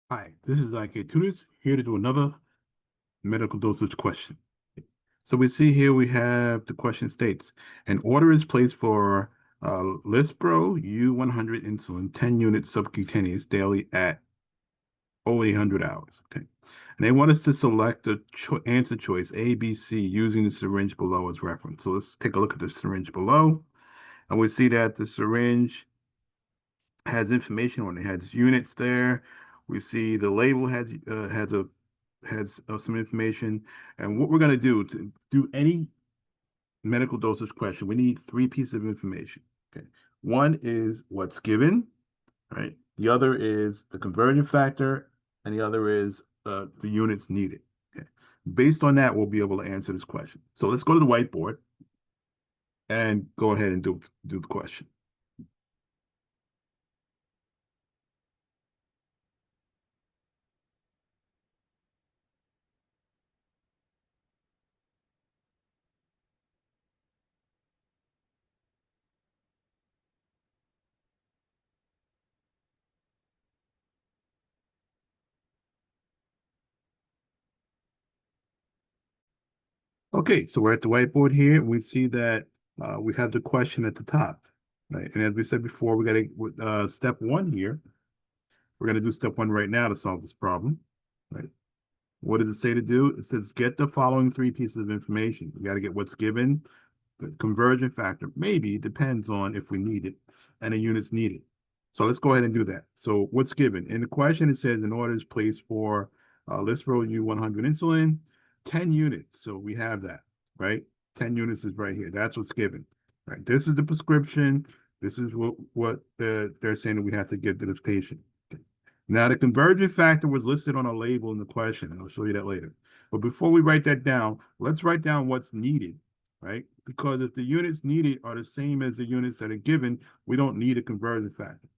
Hi, this is IK Tutors here to do another medical dosage question. So we see here we have the question states, an order is placed for Lispro U100 insulin, 10 units subcutaneous daily at 0800 hours. Okay. And they want us to select the answer choice A, B, C using the syringe below as reference. So let's take a look at the syringe below. And we see that the syringe has information on it. It has units there. We see the label has some information. And what we're going to do to do any medical dosage question, we need three pieces of information. Okay, one is what's given, right? The other is the conversion factor, and the other is the units needed. Okay, based on that, we'll be able to answer this question. So let's go to the whiteboard and go ahead and do the question. Okay, so we're at the whiteboard here. We see that we have the question at the top, right? And as we said before, we got to step one here. We're going to do step one right now to solve this problem, right? What does it say to do? It says get the following three pieces of information. We got to get what's given, the conversion factor, maybe depends on if we need it, and the units needed. So let's go ahead and do that. So what's given? In the question, it says an order is placed for Lispro U100 insulin, 10 units. So we have that, right? 10 units is right here. That's what's given, right? This is the prescription. This is what they're saying that we have to give to this patient. Okay. Now, the conversion factor was listed on a label in the question, and I'll show you that later. But before we write that down, let's write down what's needed, right? Because if the units needed are the same as the units that are given, we don't need a conversion factor.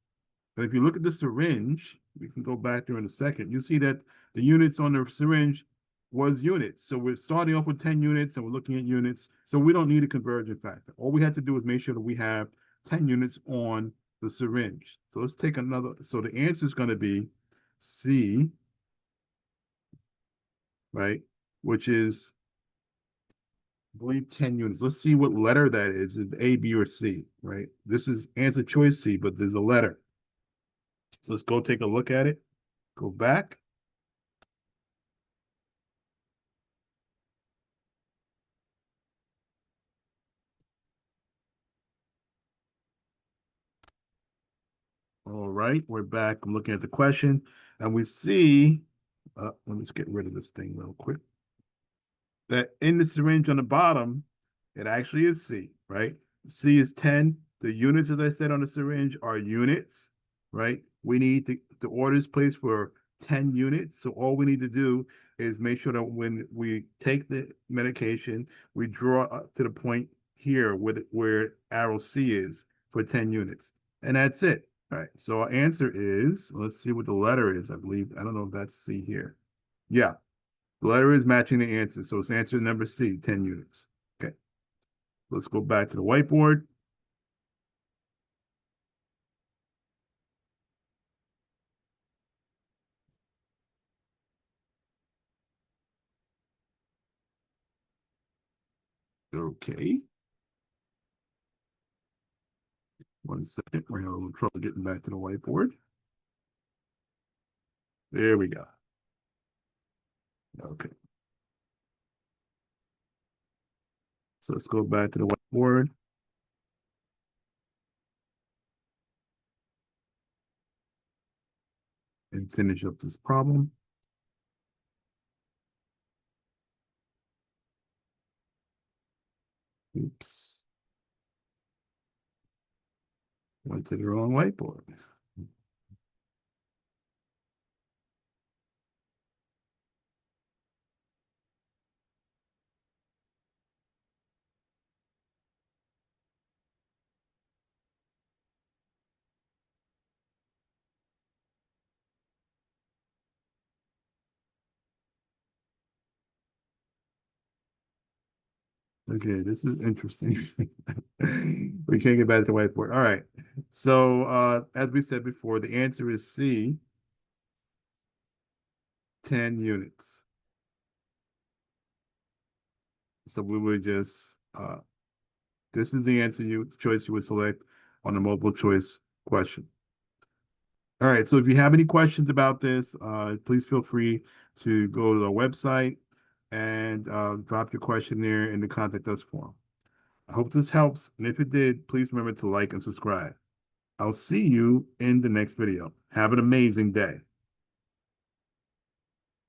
But if you look at the syringe, we can go back there in a second, you see that the units on the syringe was units. So we're starting off with 10 units and we're looking at units. So we don't need a conversion factor. All we have to do is make sure that we have 10 units on the syringe. So let's take another. So the answer is going to be C, right? Which is, I believe, 10 units. Let's see what letter that is, A, B, or C, right? This is answer choice C, but there's a letter. So let's go take a look at it. Go back. All right, we're back. I'm looking at the question, and we see, let me just get rid of this thing real quick, that in the syringe on the bottom, it actually is C, right? C is 10. The units, as I said on the syringe, are units, right? We need the orders placed for 10 units. So all we need to do is make sure that when we take the medication, we draw up to the point here where arrow C is for 10 units. And that's it. All right. So our answer is, let's see what the letter is. I believe, I don't know if that's C here. Yeah, the letter is matching the answer. So it's answer number C, 10 units. Okay. Let's go back to the whiteboard. Okay. One second. We're having a little trouble getting back to the whiteboard. There we go. Okay. So let's go back to the whiteboard and finish up this problem. Oops. Went to the wrong whiteboard. Okay, this is interesting. We can't get back to the whiteboard. All right. So as we said before, the answer is C. 10 units. So we would just, this is the answer choice you would select on the multiple choice question. All right, so if you have any questions about this, please feel free to go to the website and drop your question there in the contact us form. I hope this helps, and if it did, please remember to like and subscribe. I'll see you in the next video. Have an amazing day.